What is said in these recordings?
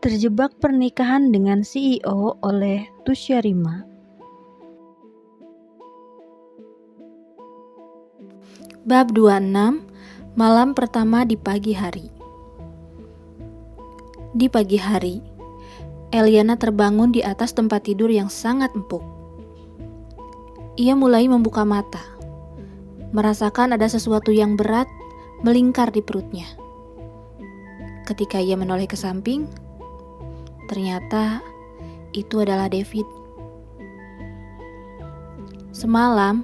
Terjebak pernikahan dengan CEO oleh Tusya Rima. Bab 26, malam pertama di pagi hari. Di pagi hari, Eliana terbangun di atas tempat tidur yang sangat empuk. Ia mulai membuka mata, merasakan ada sesuatu yang berat melingkar di perutnya. Ketika ia menoleh ke samping, ternyata itu adalah David. Semalam,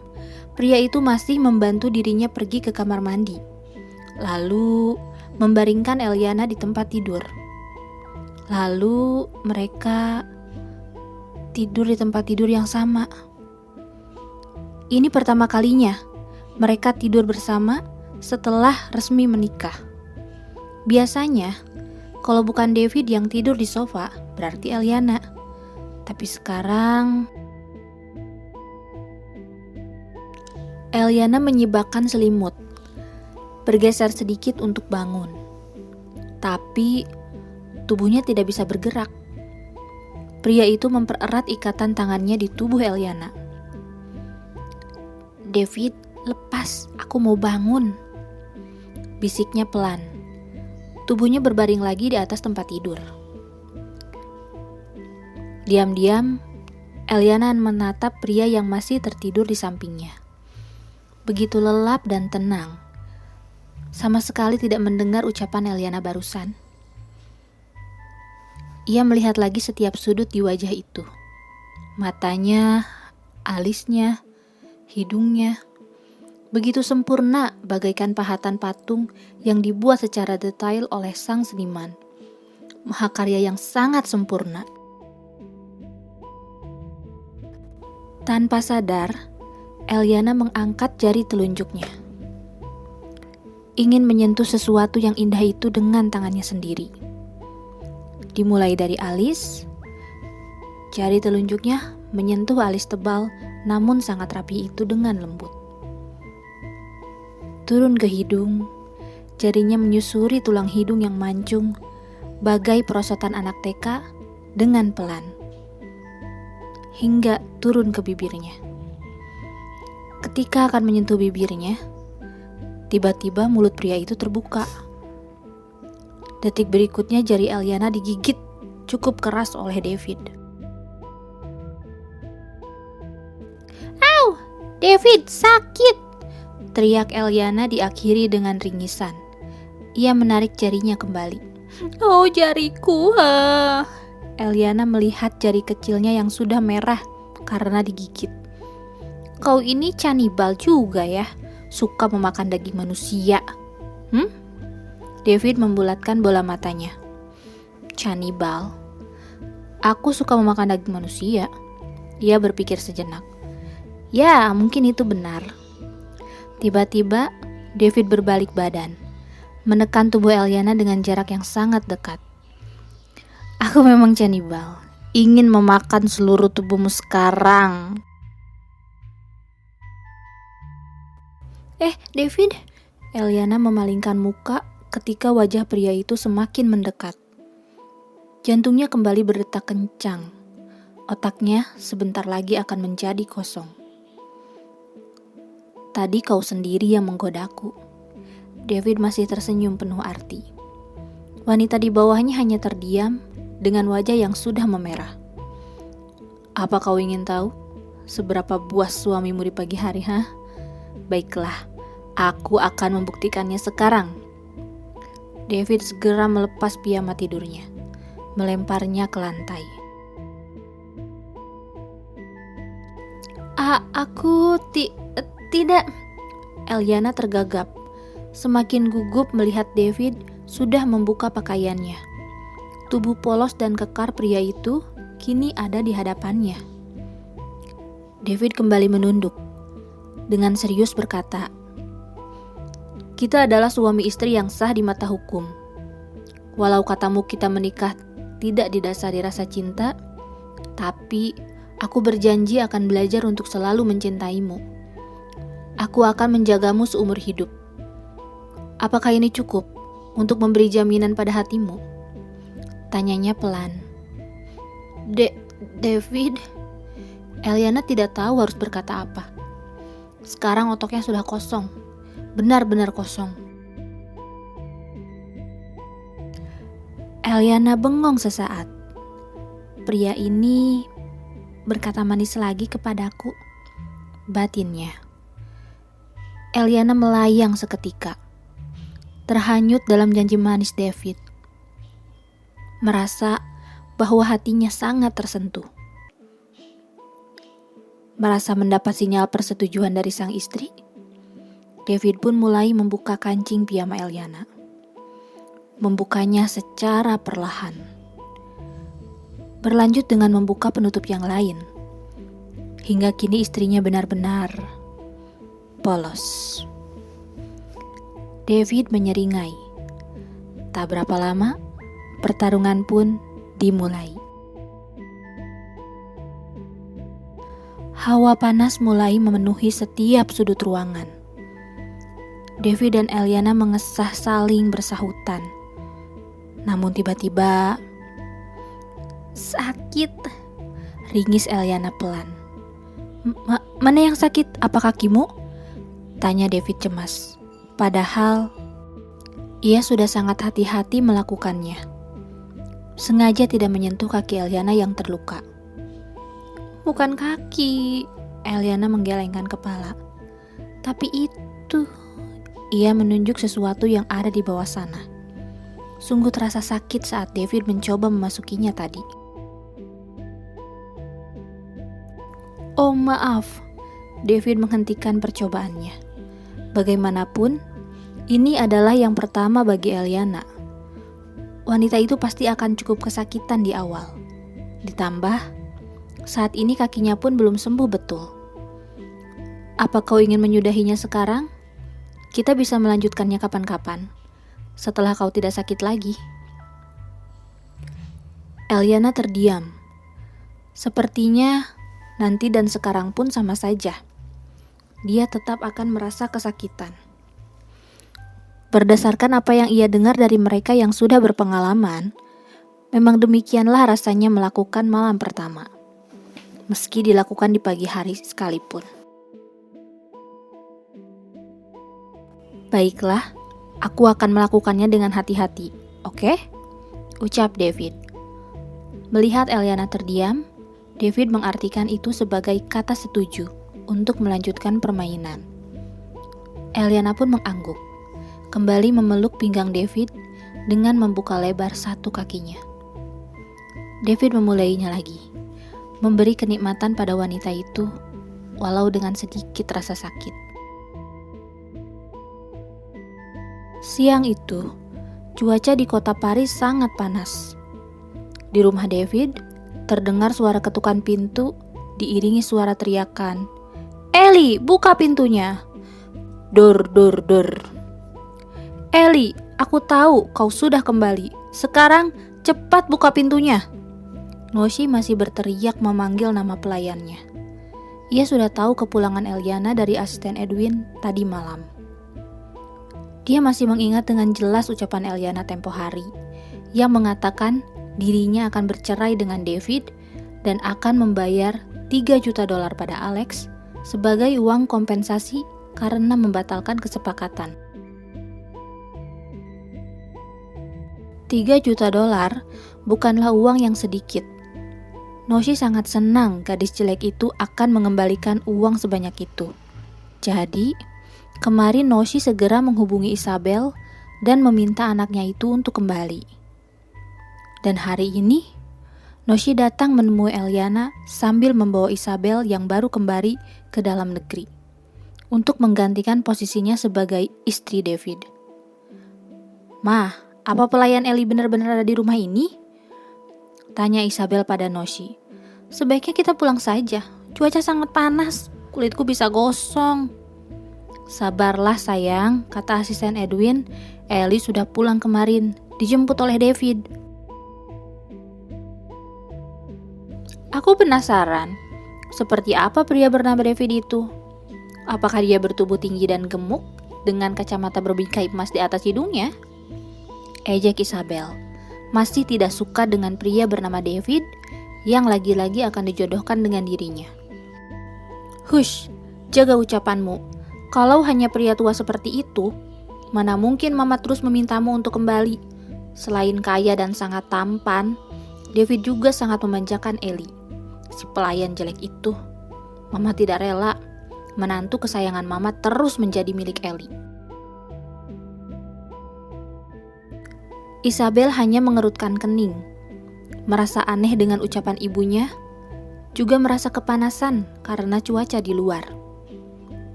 pria itu masih membantu dirinya pergi ke kamar mandi, lalu membaringkan Eliana di tempat tidur. Lalu mereka tidur di tempat tidur yang sama. Ini pertama kalinya mereka tidur bersama setelah resmi menikah. Biasanya, kalau bukan David yang tidur di sofa, berarti Eliana. Tapi sekarang, Eliana menyibakkan selimut, bergeser sedikit untuk bangun. Tapi, tubuhnya tidak bisa bergerak. Pria itu mempererat ikatan tangannya di tubuh Eliana. "David, lepas, aku mau bangun," bisiknya pelan. Tubuhnya berbaring lagi di atas tempat tidur. Diam-diam, Eliana menatap pria yang masih tertidur di sampingnya. Begitu lelap dan tenang. Sama sekali tidak mendengar ucapan Eliana barusan. Ia melihat lagi setiap sudut di wajah itu. Matanya, alisnya, hidungnya. Begitu sempurna bagaikan pahatan patung yang dibuat secara detail oleh sang seniman. Mahakarya yang sangat sempurna. Tanpa sadar, Eliana mengangkat jari telunjuknya. Ingin menyentuh sesuatu yang indah itu dengan tangannya sendiri. Dimulai dari alis, jari telunjuknya menyentuh alis tebal namun sangat rapi itu dengan lembut. Turun ke hidung, jarinya menyusuri tulang hidung yang mancung, bagai perosotan anak TK dengan pelan. Hingga turun ke bibirnya. Ketika akan menyentuh bibirnya, tiba-tiba mulut pria itu terbuka. Detik berikutnya jari Eliana digigit cukup keras oleh David. "Au, David, sakit!" teriak Eliana diakhiri dengan ringisan. Ia menarik jarinya kembali. "Oh, jariku!" Eliana melihat jari kecilnya yang sudah merah karena digigit. "Kau ini canibal juga ya, suka memakan daging manusia." David membulatkan bola matanya. "Canibal? Aku suka memakan daging manusia." Ia berpikir sejenak. Ya, mungkin itu benar. Tiba-tiba, David berbalik badan, menekan tubuh Eliana dengan jarak yang sangat dekat. "Aku memang canibal, ingin memakan seluruh tubuhmu sekarang." David," Eliana memalingkan muka ketika wajah pria itu semakin mendekat. Jantungnya kembali berdetak kencang. Otaknya sebentar lagi akan menjadi kosong. "Tadi kau sendiri yang menggodaku." David masih tersenyum penuh arti. Wanita di bawahnya hanya terdiam dengan wajah yang sudah memerah. "Apa kau ingin tahu seberapa buas suamimu di pagi hari, Baiklah, aku akan membuktikannya sekarang." David segera melepas piyama tidurnya, melemparnya ke lantai. Aku tidak." Eliana tergagap, semakin gugup melihat David sudah membuka pakaiannya. Tubuh polos dan kekar pria itu kini ada di hadapannya. David kembali menunduk, dengan serius berkata, "Kita adalah suami istri yang sah di mata hukum. Walau katamu kita menikah tidak didasari rasa cinta, tapi aku berjanji akan belajar untuk selalu mencintaimu. Aku akan menjagamu seumur hidup. Apakah ini cukup untuk memberi jaminan pada hatimu?" Tanyanya pelan. David? Eliana tidak tahu harus berkata apa. Sekarang otaknya sudah kosong. Benar-benar kosong. Eliana bengong sesaat. Pria ini berkata manis lagi kepadaku, batinnya. Eliana melayang seketika, terhanyut dalam janji manis David. Merasa bahwa hatinya sangat tersentuh. Merasa mendapat sinyal persetujuan dari sang istri, David pun mulai membuka kancing piyama Eliana. Membukanya secara perlahan. Berlanjut dengan membuka penutup yang lain. Hingga kini istrinya benar-benar polos. David menyeringai. Tak berapa lama, pertarungan pun dimulai. Hawa panas mulai memenuhi setiap sudut ruangan. David dan Eliana mengesah saling bersahutan. Namun tiba-tiba, sakit, ringis Eliana pelan. Mana yang sakit? Apa kakimu? Tanya David cemas. Padahal, ia sudah sangat hati-hati melakukannya. Sengaja tidak menyentuh kaki Eliana yang terluka. Bukan kaki, Eliana menggelengkan kepala. Tapi itu, ia menunjuk sesuatu yang ada di bawah sana. Sungguh terasa sakit saat David mencoba memasukinya tadi. Oh maaf, David menghentikan percobaannya. Bagaimanapun, ini adalah yang pertama bagi Eliana. Wanita itu pasti akan cukup kesakitan di awal. Ditambah, saat ini kakinya pun belum sembuh betul. Apa kau ingin menyudahinya sekarang? Kita bisa melanjutkannya kapan-kapan, setelah kau tidak sakit lagi. Eliana terdiam. Sepertinya nanti dan sekarang pun sama saja. Dia tetap akan merasa kesakitan. Berdasarkan apa yang ia dengar dari mereka yang sudah berpengalaman, memang demikianlah rasanya melakukan malam pertama, meski dilakukan di pagi hari sekalipun. Baiklah, aku akan melakukannya dengan hati-hati, oke? Ucap David. Melihat Eliana terdiam, David mengartikan itu sebagai kata setuju untuk melanjutkan permainan. Eliana pun mengangguk, kembali memeluk pinggang David dengan membuka lebar satu kakinya. David memulainya lagi, memberi kenikmatan pada wanita itu, walau dengan sedikit rasa sakit. Siang itu, cuaca di kota Paris sangat panas. Di rumah David, terdengar suara ketukan pintu diiringi suara teriakan, "Eli, buka pintunya!" Dor, dor, dor. "Eli, aku tahu kau sudah kembali. Sekarang cepat buka pintunya." Noshi masih berteriak memanggil nama pelayannya. Ia sudah tahu kepulangan Eliana dari asisten Edwin tadi malam. Dia masih mengingat dengan jelas ucapan Eliana tempo hari, yang mengatakan dirinya akan bercerai dengan David dan akan membayar $3 juta pada Alex sebagai uang kompensasi karena membatalkan kesepakatan. $3 juta bukanlah uang yang sedikit. Noshi sangat senang gadis jelek itu akan mengembalikan uang sebanyak itu. Jadi, kemarin Noshi segera menghubungi Isabel dan meminta anaknya itu untuk kembali. Dan hari ini, Noshi datang menemui Eliana sambil membawa Isabel yang baru kembali ke dalam negeri untuk menggantikan posisinya sebagai istri David. "Mah, apa pelayan Eli benar-benar ada di rumah ini?" tanya Isabel pada Noshi. "Sebaiknya kita pulang saja. Cuaca sangat panas, kulitku bisa gosong." "Sabarlah sayang," kata asisten Edwin. "Eli sudah pulang kemarin, dijemput oleh David." "Aku penasaran, seperti apa pria bernama David itu? Apakah dia bertubuh tinggi dan gemuk dengan kacamata berbingkai emas di atas hidungnya?" ejek Isabel, masih tidak suka dengan pria bernama David yang lagi-lagi akan dijodohkan dengan dirinya. Hush, jaga ucapanmu. Kalau hanya pria tua seperti itu, mana mungkin Mama terus memintamu untuk kembali. Selain kaya dan sangat tampan, David juga sangat memanjakan Ellie. Si pelayan jelek itu. Mama tidak rela menantu kesayangan Mama terus menjadi milik Ellie. Isabel hanya mengerutkan kening, merasa aneh dengan ucapan ibunya, juga merasa kepanasan karena cuaca di luar.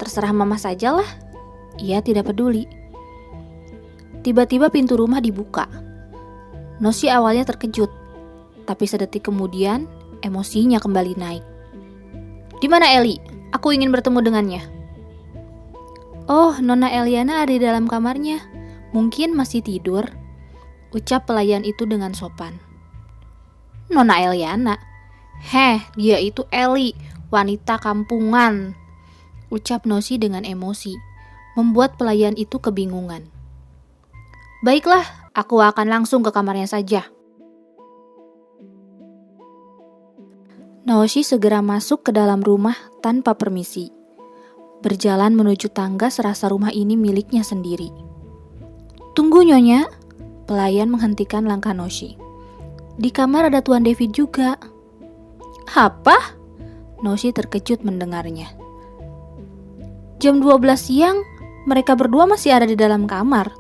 Terserah Mama sajalah, ia tidak peduli. Tiba-tiba pintu rumah dibuka. Noshi awalnya terkejut, tapi sedetik kemudian emosinya kembali naik. "Di mana Ellie? Aku ingin bertemu dengannya." "Oh, Nona Eliana ada di dalam kamarnya. Mungkin masih tidur," ucap pelayan itu dengan sopan. "Nona Eliana? Heh, dia itu Ellie, wanita kampungan," ucap Noshi dengan emosi, membuat pelayan itu kebingungan. "Baiklah, aku akan langsung ke kamarnya saja." Noshi segera masuk ke dalam rumah tanpa permisi. Berjalan menuju tangga serasa rumah ini miliknya sendiri. "Tunggu, Nyonya." Pelayan menghentikan langkah Noshi. "Di kamar ada Tuan David juga." "Apa?" Noshi terkejut mendengarnya. "Jam 12 siang, mereka berdua masih ada di dalam kamar.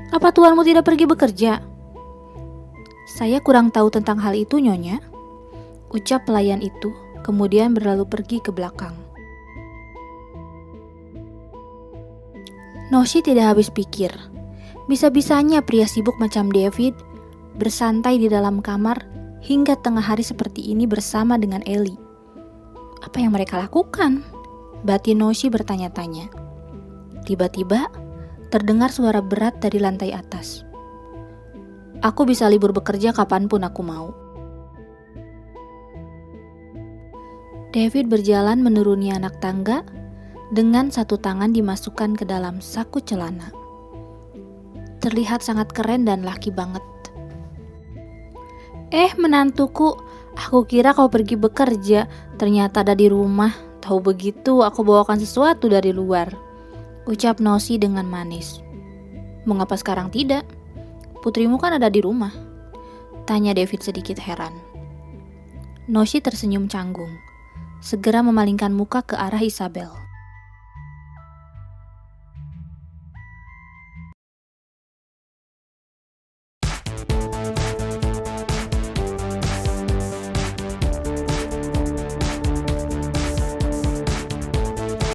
Apa tuanmu tidak pergi bekerja?" "Saya kurang tahu tentang hal itu, Nyonya," ucap pelayan itu, kemudian berlalu pergi ke belakang. Noshi tidak habis pikir. Bisa-bisanya pria sibuk macam David bersantai di dalam kamar hingga tengah hari seperti ini bersama dengan Ellie. Apa yang mereka lakukan? Batin Noshi bertanya-tanya. Tiba-tiba terdengar suara berat dari lantai atas. "Aku bisa libur bekerja kapanpun aku mau." David berjalan menuruni anak tangga dengan satu tangan dimasukkan ke dalam saku celana. Terlihat sangat keren dan laki banget. Menantuku, aku kira kau pergi bekerja, ternyata ada di rumah. Tahu begitu, aku bawakan sesuatu dari luar," ucap Noshi dengan manis. "Mengapa sekarang tidak? Putrimu kan ada di rumah," tanya David sedikit heran. Noshi tersenyum canggung, segera memalingkan muka ke arah Isabel.